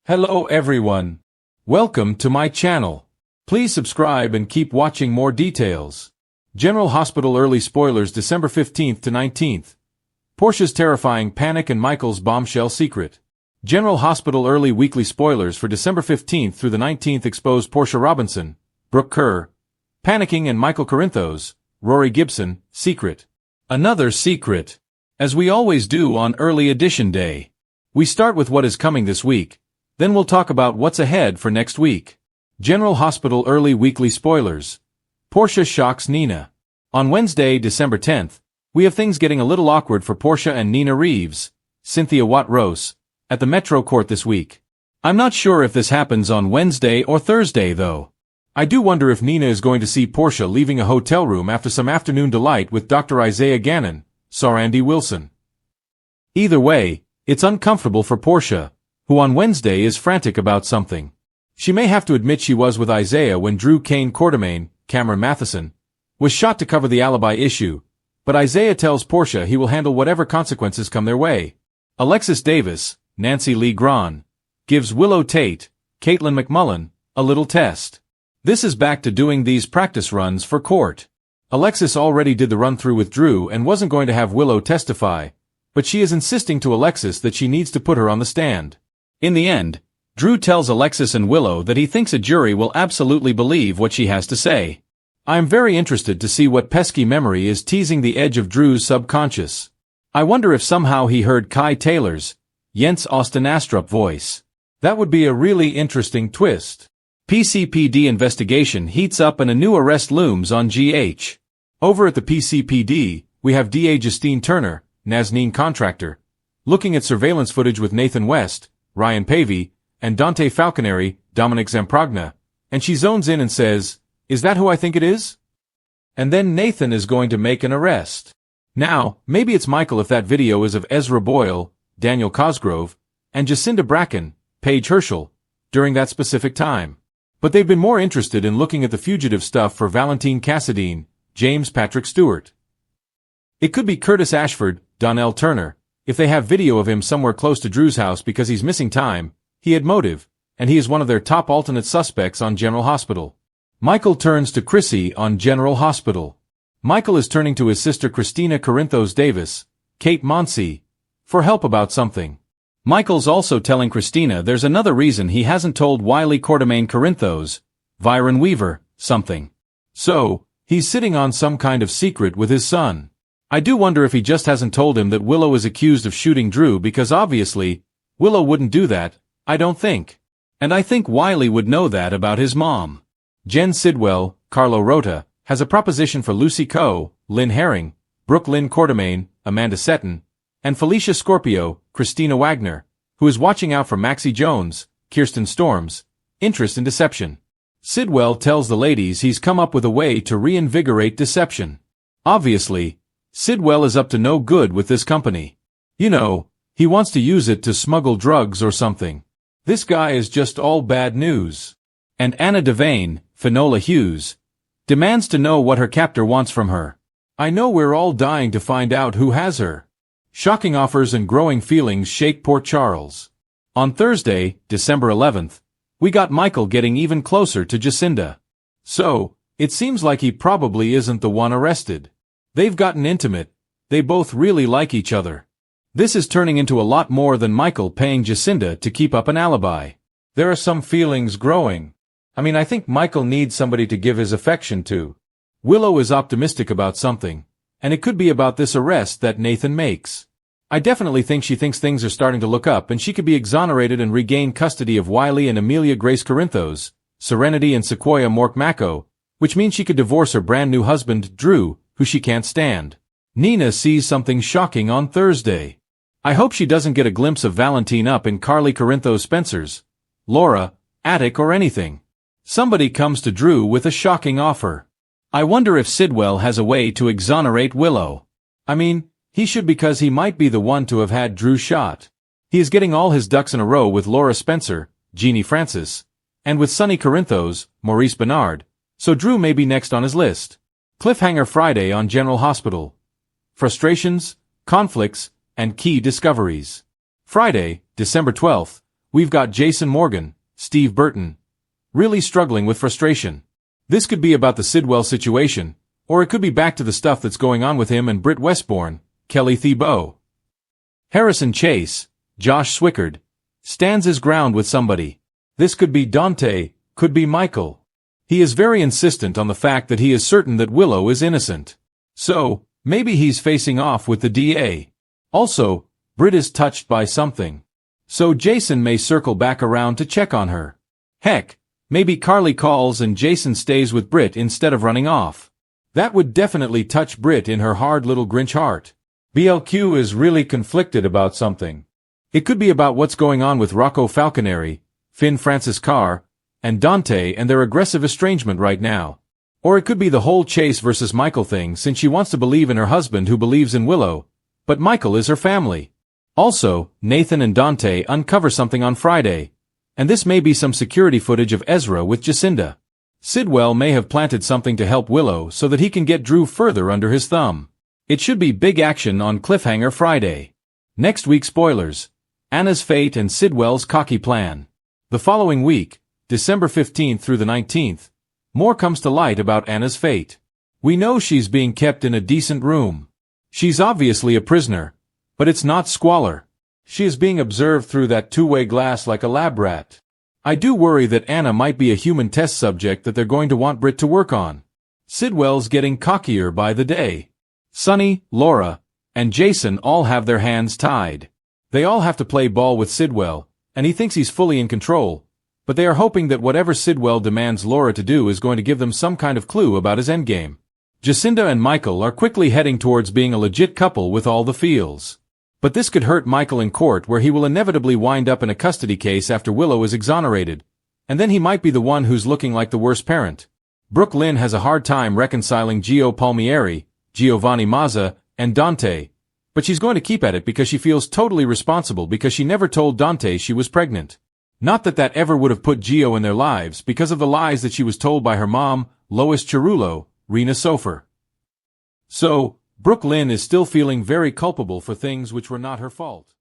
Hello everyone. Welcome to my channel. Please subscribe and keep watching more details. General Hospital early spoilers December 15th to 19th. Portia's terrifying panic and Michael's bombshell secret. General Hospital early weekly spoilers for December 15th through the 19th expose Portia Robinson, Brooke Kerr, panicking and Michael Corinthos, Rory Gibson, secret. Another secret. As we always do on early edition day. We start with what is coming this week. Then we'll talk about what's ahead for next week. General Hospital early weekly spoilers. Portia shocks Nina. On Wednesday, December 10th, we have things getting a little awkward for Portia and Nina Reeves, Cynthia Watt-Rose, at the Metro Court this week. I'm not sure if this happens on Wednesday or Thursday though. I do wonder if Nina is going to see Portia leaving a hotel room after some afternoon delight with Dr. Isaiah Gannon, Andy Wilson. Either way, it's uncomfortable for Portia, who on Wednesday is frantic about something. She may have to admit she was with Isaiah when Drew Kane Quartermain, Cameron Matheson, was shot to cover the alibi issue, but Isaiah tells Portia he will handle whatever consequences come their way. Alexis Davis, Nancy Lee Grahn, gives Willow Tate, Caitlin McMullen, a little test. This is back to doing these practice runs for court. Alexis already did the run-through with Drew and wasn't going to have Willow testify, but she is insisting to Alexis that she needs to put her on the stand. In the end, Drew tells Alexis and Willow that he thinks a jury will absolutely believe what she has to say. I am very interested to see what pesky memory is teasing the edge of Drew's subconscious. I wonder if somehow he heard Kai Taylor's, Jens Austin Astrup voice. That would be a really interesting twist. PCPD investigation heats up and a new arrest looms on GH. Over at the PCPD, we have DA Justine Turner, Nazneen contractor, looking at surveillance footage with Nathan West, Ryan Pavey, and Dante Falconeri, Dominic Zamprogna, and she zones in and says, "Is that who I think it is?" And then Nathan is going to make an arrest. Now, maybe it's Michael if that video is of Ezra Boyle, Daniel Cosgrove, and Jacinda Bracken, Paige Herschel, during that specific time. But they've been more interested in looking at the fugitive stuff for Valentine Cassadine, James Patrick Stewart. It could be Curtis Ashford, Donnell Turner. If they have video of him somewhere close to Drew's house because he's missing time, he had motive, and he is one of their top alternate suspects on General Hospital. Michael turns to Chrissy on General Hospital. Michael is turning to his sister Christina Corinthos Davis, Kate Monsey, for help about something. Michael's also telling Christina there's another reason he hasn't told Wiley Quartermain Corinthos, Viren Weaver, something. So, he's sitting on some kind of secret with his son. I do wonder if he just hasn't told him that Willow is accused of shooting Drew because obviously, Willow wouldn't do that, I don't think. And I think Wiley would know that about his mom. Jen Sidwell, Carlo Rota, has a proposition for Lucy Coe, Lynn Herring, Brooke Lynn Quartermain, Amanda Seton, and Felicia Scorpio, Christina Wagner, who is watching out for Maxie Jones, Kirsten Storms, interest in deception. Sidwell tells the ladies he's come up with a way to reinvigorate deception. Obviously, Sidwell is up to no good with this company. You know, he wants to use it to smuggle drugs or something. This guy is just all bad news. And Anna Devane, Finola Hughes, demands to know what her captor wants from her. I know we're all dying to find out who has her. Shocking offers and growing feelings shake Port Charles. On Thursday, December 11th, we got Michael getting even closer to Jacinda. So, it seems like he probably isn't the one arrested. They've gotten intimate. They both really like each other. This is turning into a lot more than Michael paying Jacinda to keep up an alibi. There are some feelings growing. I think Michael needs somebody to give his affection to. Willow is optimistic about something, and it could be about this arrest that Nathan makes. I definitely think she thinks things are starting to look up and she could be exonerated and regain custody of Wiley and Amelia Grace Corinthos, Serenity and Sequoia Mork Mako, which means she could divorce her brand new husband, Drew, who she can't stand. Nina sees something shocking on Thursday. I hope she doesn't get a glimpse of Valentine up in Carly Corinthos Spencer's, Laura, attic or anything. Somebody comes to Drew with a shocking offer. I wonder if Sidwell has a way to exonerate Willow. He should because he might be the one to have had Drew shot. He is getting all his ducks in a row with Laura Spencer, Jeannie Francis, and with Sonny Corinthos, Maurice Bernard, so Drew may be next on his list. Cliffhanger Friday on General Hospital. Frustrations, conflicts, and key discoveries. Friday, December 12th, We've got Jason Morgan, Steve Burton, really struggling with frustration. This could be about the Sidwell situation, or it could be back to the stuff that's going on with him and Britt Westbourne, Kelly Thibault. Harrison Chase, Josh Swickard, stands his ground with somebody. This could be Dante, could be Michael. He is very insistent on the fact that he is certain that Willow is innocent. So, maybe he's facing off with the DA. Also, Britt is touched by something. So Jason may circle back around to check on her. Heck, maybe Carly calls and Jason stays with Britt instead of running off. That would definitely touch Britt in her hard little Grinch heart. BLQ is really conflicted about something. It could be about what's going on with Rocco Falconeri, Finn Francis Carr, and Dante and their aggressive estrangement right now. Or it could be the whole Chase versus Michael thing, since she wants to believe in her husband who believes in Willow, but Michael is her family. Also, Nathan and Dante uncover something on Friday, and this may be some security footage of Ezra with Jacinda. Sidwell may have planted something to help Willow so that he can get Drew further under his thumb. It should be big action on Cliffhanger Friday. Next week spoilers, Anna's fate and Sidwell's cocky plan. The following week, December 15th through the 19th, more comes to light about Anna's fate. We know she's being kept in a decent room. She's obviously a prisoner, but it's not squalor. She is being observed through that two-way glass like a lab rat. I do worry that Anna might be a human test subject that they're going to want Britt to work on. Sidwell's getting cockier by the day. Sonny, Laura, and Jason all have their hands tied. They all have to play ball with Sidwell, and he thinks he's fully in control, but they are hoping that whatever Sidwell demands Laura to do is going to give them some kind of clue about his endgame. Jacinda and Michael are quickly heading towards being a legit couple with all the feels. But this could hurt Michael in court, where he will inevitably wind up in a custody case after Willow is exonerated, and then he might be the one who's looking like the worst parent. Brooke Lynn has a hard time reconciling Gio Palmieri, Giovanni Mazza, and Dante, but she's going to keep at it because she feels totally responsible because she never told Dante she was pregnant. Not that that ever would have put Gio in their lives because of the lies that she was told by her mom, Lois Cerullo, Rena Sofer. So, Brooke Lynn is still feeling very culpable for things which were not her fault.